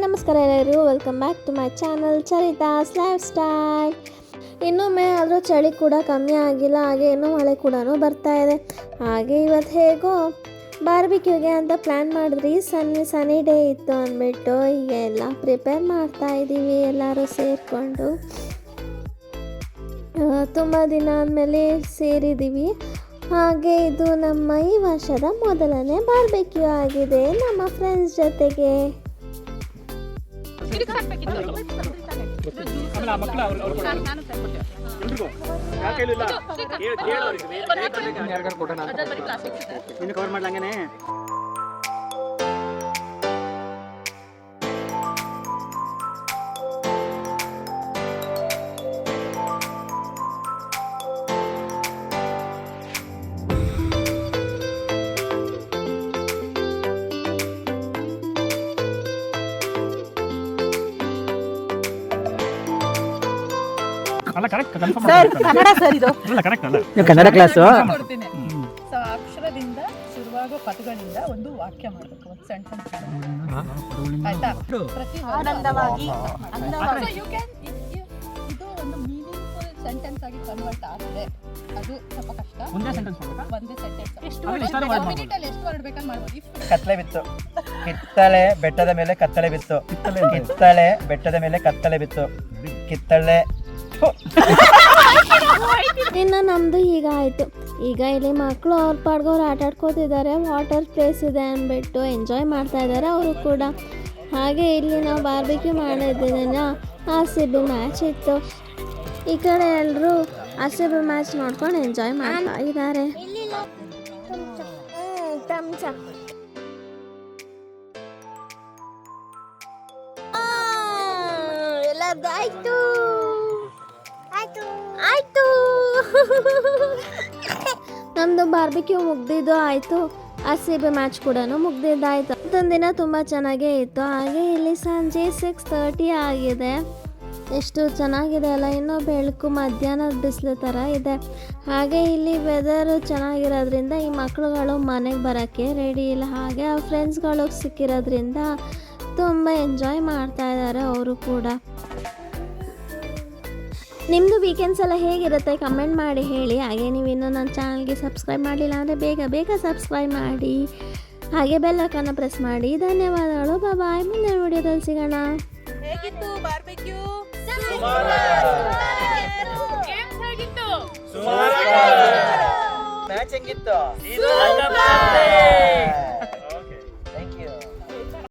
ನಮಸ್ಕಾರ ಎಲ್ಲರಿಗೂ, welcome back to my channel Charitha's lifestyle. ಇನ್ನೊಮ್ಮೆ ಆದರೂ ಚಳಿ ಕೂಡ ಕಮ್ಮಿ ಆಗಿಲ್ಲ, ಹಾಗೆ ಇನ್ನೂ ಮಳೆ ಕೂಡ ಬರ್ತಾ ಇದೆ. ಹಾಗೆ ಇವತ್ತು ಹೇಗೋ ಬಾರ್ಬಿಕ್ಯೂಗೆ ಅಂತ ಪ್ಲ್ಯಾನ್ ಮಾಡಿದ್ರಿ. ಸನಿ ಡೇ ಇತ್ತು ಅಂದ್ಬಿಟ್ಟು ಈಗ ಎಲ್ಲ ಪ್ರಿಪೇರ್ ಮಾಡ್ತಾ ಇದ್ದೀವಿ ಎಲ್ಲರೂ ಸೇರಿಕೊಂಡು. ತುಂಬ ದಿನ ಆದಮೇಲೆ ಸೇರಿದ್ದೀವಿ. ಹಾಗೆ ಇದು ನಮ್ಮ ಈ ವರ್ಷದ ಮೊದಲನೇ ಬಾರ್ಬಿಕ್ಯೂ ಆಗಿದೆ ನಮ್ಮ ಫ್ರೆಂಡ್ಸ್ ಜೊತೆಗೆ. ಕನ್ನಡ ಕ್ಲಾಸು. ಅಕ್ಷರದಿಂದ ಶುರುವಾಗೋ ಪದಗಳಿಂದ ಒಂದು ವಾಕ್ಯ ಮಾಡಬೇಕು, ಒಂದು ಸೆಂಟೆನ್ಸ್ ಆಯ್ತಾ? ಆನಂದವಾಗಿ ಇದು ಒಂದು ಮೀನಿಂಗ್ಫುಲ್ ಸೆಂಟೆನ್ಸ್ ಆಗಿ ಕನ್ವರ್ಟ್ ಆಗಿದೆ. ಅದು ಸ್ವಲ್ಪ ಕಷ್ಟ. ಒಂದೇ ಸೆಂಟೆನ್ಸ್ ಎಷ್ಟು ವರ್ಡ್ ಬೇಕಾದ್ರೆ ಮಾಡ್ಬೋದು. ಕತ್ತಲೆ ಬಿತ್ತು, ಕಿತ್ತಳೆ ಬೆಟ್ಟದ ಮೇಲೆ ಕತ್ತಲೆ ಬಿತ್ತು, ಕಿತ್ತಳೆ ಬೆಟ್ಟದ ಮೇಲೆ ಕತ್ತಲೆ ಬಿತ್ತು, ಕಿತ್ತಳೆ. ಇನ್ನು ನಮ್ಮದು ಈಗ ಆಯಿತು. ಈಗ ಇಲ್ಲಿ ಮಕ್ಕಳು ಅವ್ರ ಪಾಡ್ಗವ್ರು ಆಟ ಆಡ್ಕೋತಿದ್ದಾರೆ. ವಾಟರ್ ಪ್ಲೇಸ್ ಇದೆ ಅಂದ್ಬಿಟ್ಟು ಎಂಜಾಯ್ ಮಾಡ್ತಾ ಇದ್ದಾರೆ ಅವರು ಕೂಡ. ಹಾಗೆ ಇಲ್ಲಿ ನಾವು ಬಾರ್ಬಿಕ್ಯೂ ಮಾಡಿದ್ದಿನ RCB ಮ್ಯಾಚ್ ಇತ್ತು. ಈ ಕಡೆ ಎಲ್ಲರೂ RCB ಮ್ಯಾಚ್ ನೋಡ್ಕೊಂಡು ಎಂಜಾಯ್ ಮಾಡ್ತಾ ಇದ್ದಾರೆ. ಎಲ್ಲದಾಯ್ತು ಆಯ್ತು. ನಮ್ಮದು ಬಾರ್ಬಿಕ್ಯೂ ಮುಗ್ದಿದ್ದು ಆಯಿತು, RCB ಮ್ಯಾಚ್ ಕೂಡ ಮುಗ್ದಿದ್ದಾಯಿತು. ಮತ್ತೊಂದಿನ ತುಂಬ ಚೆನ್ನಾಗೇ ಇತ್ತು. ಹಾಗೆ ಇಲ್ಲಿ ಸಂಜೆ 6:30 ಆಗಿದೆ. ಎಷ್ಟು ಚೆನ್ನಾಗಿದೆ ಅಲ್ಲ, ಇನ್ನೂ ಬೆಳಕು ಮಧ್ಯಾಹ್ನದ ಬಿಸಿಲು ಥರ ಇದೆ. ಹಾಗೆ ಇಲ್ಲಿ ವೆದರು ಚೆನ್ನಾಗಿರೋದ್ರಿಂದ ಈ ಮಕ್ಕಳುಗಳು ಮನೆಗೆ ಬರೋಕ್ಕೆ ರೆಡಿ ಇಲ್ಲ. ಹಾಗೆ ಅವ್ರ ಫ್ರೆಂಡ್ಸ್ಗಳು ಸಿಕ್ಕಿರೋದ್ರಿಂದ ತುಂಬ ಎಂಜಾಯ್ ಮಾಡ್ತಾ ಇದ್ದಾರೆ ಅವರು ಕೂಡ. ನಿಮ್ಮದು ವೀಕೆಂಡ್ಸ್ ಎಲ್ಲ ಹೇಗಿರುತ್ತೆ ಕಮೆಂಟ್ ಮಾಡಿ ಹೇಳಿ. ಹಾಗೆ ನೀವು ಇನ್ನೂ ನನ್ನ ಚಾನಲ್ಗೆ ಸಬ್ಸ್ಕ್ರೈಬ್ ಮಾಡಲಿಲ್ಲ ಅಂದರೆ ಬೇಗ ಸಬ್ಸ್ಕ್ರೈಬ್ ಮಾಡಿ. ಹಾಗೆ ಬೆಲ್ ಐಕಾನ್ನ ಪ್ರೆಸ್ ಮಾಡಿ. ಧನ್ಯವಾದಗಳು. ಬಾಯ್. ಮುಂದಿನ ವಿಡಿಯೋದಲ್ಲಿ ಸಿಗೋಣ. ಹೇಗಿತ್ತು ಬಾರ್ಬಿಕ್ಯೂ? ಮ್ಯಾಚ್ ಹೆಂಗಿತ್ತು?